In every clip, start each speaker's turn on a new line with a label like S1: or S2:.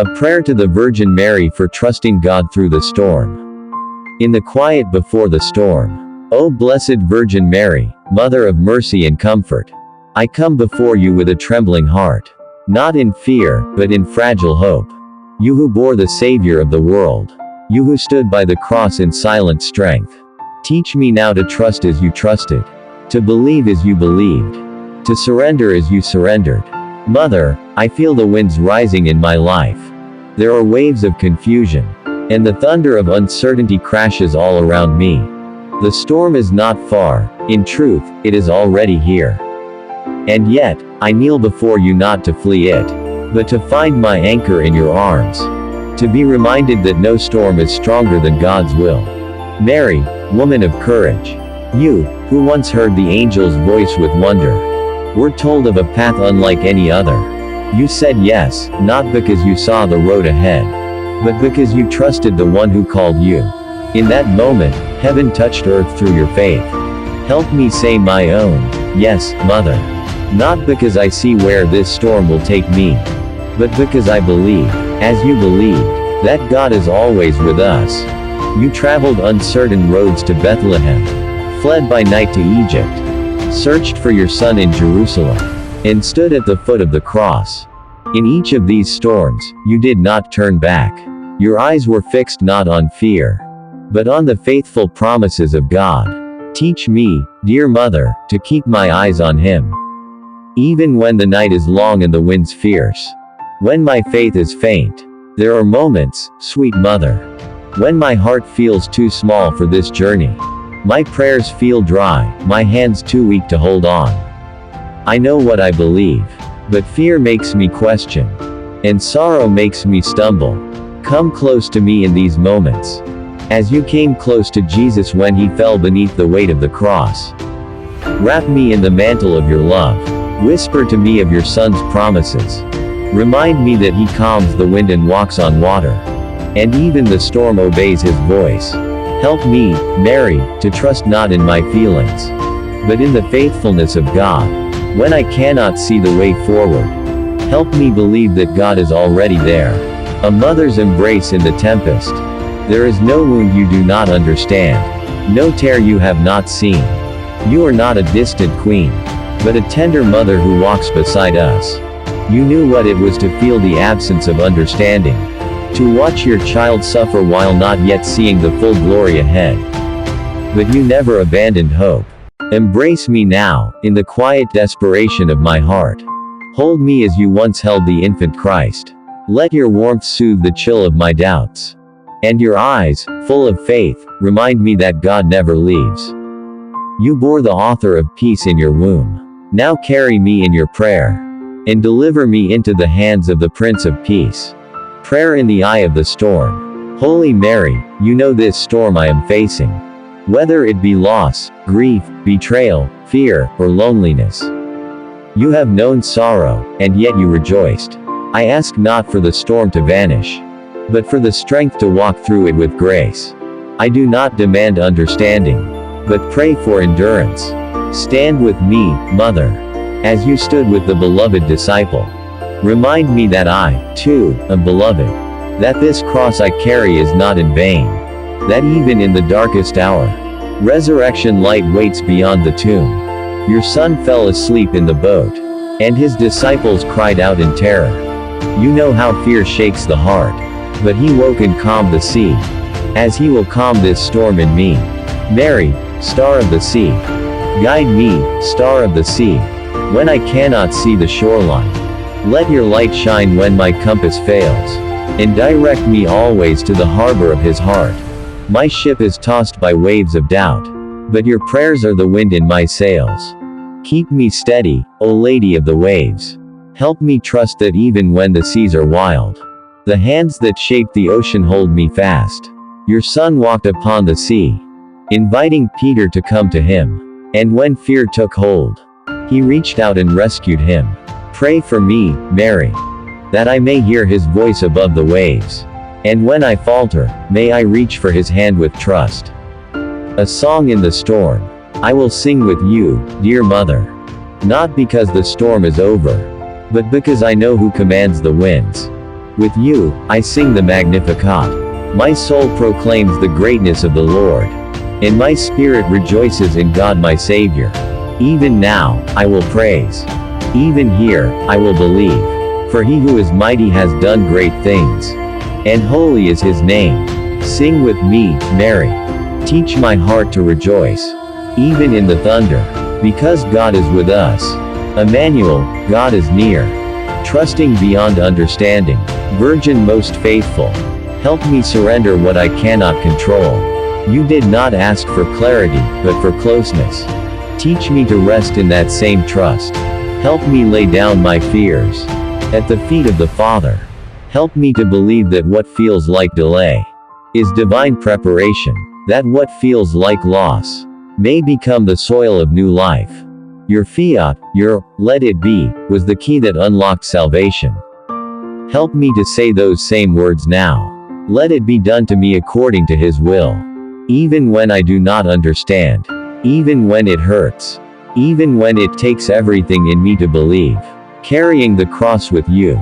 S1: A prayer to the Virgin Mary for trusting God through the storm. In the quiet before the storm. O Blessed Virgin Mary, Mother of mercy and comfort, I come before you with a trembling heart. Not in fear, but in fragile hope. You who bore the Savior of the world. You who stood by the cross in silent strength. Teach me now to trust as you trusted. To believe as you believed. To surrender as you surrendered. Mother, I feel the winds rising in my life. There are waves of confusion. And the thunder of uncertainty crashes all around me. The storm is not far. In truth, it is already here. And yet, I kneel before you not to flee it, but to find my anchor in your arms. To be reminded that no storm is stronger than God's will. Mary, woman of courage. You, who once heard the angel's voice with wonder, were told of a path unlike any other. You said yes, not because you saw the road ahead, but because you trusted the one who called you. In that moment, heaven touched earth through your faith. Help me say my own, yes, Mother. Not because I see where this storm will take me, but because I believe, as you believed, that God is always with us. You traveled uncertain roads to Bethlehem, fled by night to Egypt, searched for your son in Jerusalem, and stood at the foot of the cross. In each of these storms, you did not turn back. Your eyes were fixed not on fear, but on the faithful promises of God. Teach me, dear Mother, to keep my eyes on Him. Even when the night is long and the winds fierce. When my faith is faint. There are moments, sweet Mother, when my heart feels too small for this journey. My prayers feel dry, my hands too weak to hold on. I know what I believe, but fear makes me question, and sorrow makes me stumble. Come close to me in these moments, as you came close to Jesus when he fell beneath the weight of the cross. Wrap me in the mantle of your love. Whisper to me of your Son's promises. Remind me that he calms the wind and walks on water, and even the storm obeys his voice. Help me, Mary, to trust not in my feelings, but in the faithfulness of God. When I cannot see the way forward, help me believe that God is already there. A mother's embrace in the tempest. There is no wound you do not understand, no tear you have not seen. You are not a distant queen, but a tender mother who walks beside us. You knew what it was to feel the absence of understanding, to watch your child suffer while not yet seeing the full glory ahead. But you never abandoned hope. Embrace me now, in the quiet desperation of my heart. Hold me as you once held the infant Christ. Let your warmth soothe the chill of my doubts. And your eyes, full of faith, remind me that God never leaves. You bore the author of peace in your womb. Now carry me in your prayer, and deliver me into the hands of the Prince of Peace. Prayer in the eye of the storm. Holy Mary, you know this storm I am facing. Whether it be loss, grief, betrayal, fear, or loneliness. You have known sorrow, and yet you rejoiced. I ask not for the storm to vanish, but for the strength to walk through it with grace. I do not demand understanding, but pray for endurance. Stand with me, Mother, as you stood with the beloved disciple. Remind me that I, too, am beloved. That this cross I carry is not in vain. That even in the darkest hour, resurrection light waits beyond the tomb. Your Son fell asleep in the boat, and his disciples cried out in terror. You know how fear shakes the heart, but he woke and calmed the sea, as he will calm this storm in me. Mary, star of the sea, guide me, star of the sea, when I cannot see the shoreline. Let your light shine when my compass fails, and direct me always to the harbor of his heart. My ship is tossed by waves of doubt, but your prayers are the wind in my sails. Keep me steady, O Lady of the waves. Help me trust that even when the seas are wild, the hands that shape the ocean hold me fast. Your Son walked upon the sea, inviting Peter to come to him. And when fear took hold, he reached out and rescued him. Pray for me, Mary, that I may hear his voice above the waves. And when I falter, may I reach for his hand with trust. A song in the storm. I will sing with you, dear Mother. Not because the storm is over, but because I know who commands the winds. With you, I sing the Magnificat. My soul proclaims the greatness of the Lord. And my spirit rejoices in God my Savior. Even now, I will praise. Even here, I will believe. For he who is mighty has done great things. And holy is his name. Sing with me, Mary. Teach my heart to rejoice. Even in the thunder. Because God is with us. Emmanuel, God is near. Trusting beyond understanding. Virgin most faithful. Help me surrender what I cannot control. You did not ask for clarity, but for closeness. Teach me to rest in that same trust. Help me lay down my fears at the feet of the Father. Help me to believe that what feels like delay is divine preparation, that what feels like loss may become the soil of new life. Your fiat, your let it be, was the key that unlocked salvation. Help me to say those same words now. Let it be done to me according to his will. Even when I do not understand. Even when it hurts. Even when it takes everything in me to believe. Carrying the cross with you.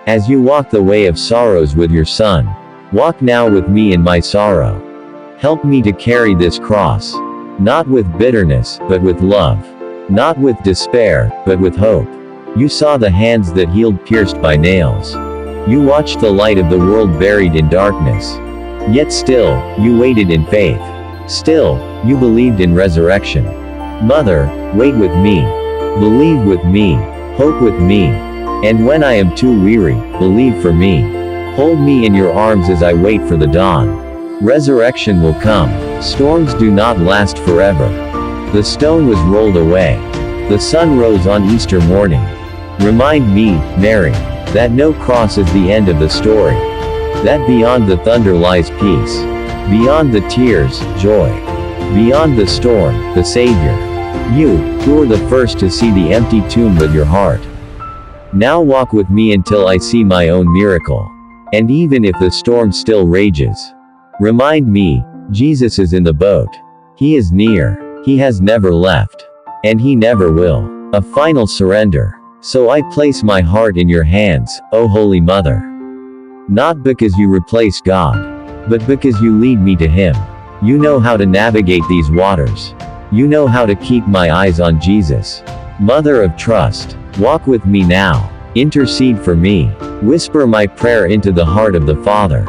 S1: As you walk the way of sorrows with your Son. Walk now with me in my sorrow. Help me to carry this cross. Not with bitterness, but with love. Not with despair, but with hope. You saw the hands that healed pierced by nails. You watched the light of the world buried in darkness. Yet still, you waited in faith. Still, you believed in resurrection. Mother, wait with me. Believe with me. Hope with me. And when I am too weary, believe for me. Hold me in your arms as I wait for the dawn. Resurrection will come. Storms do not last forever. The stone was rolled away. The sun rose on Easter morning. Remind me, Mary, that no cross is the end of the story. That beyond the thunder lies peace. Beyond the tears, joy. Beyond the storm, the Savior. You, who were the first to see the empty tomb with your heart. Now walk with me until I see my own miracle. And even if the storm still rages, remind me, Jesus is in the boat. He is near. He has never left. And he never will. A final surrender. So I place my heart in your hands, O Holy Mother. Not because you replace God, but because you lead me to him. You know how to navigate these waters. You know how to keep my eyes on Jesus. Mother of trust, walk with me now. Intercede for me. Whisper my prayer into the heart of the Father.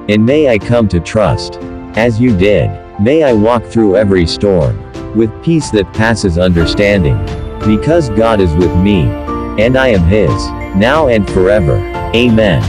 S1: And may I come to trust. As you did, may I walk through every storm with peace that passes understanding. Because God is with me, and I am his, now and forever. Amen.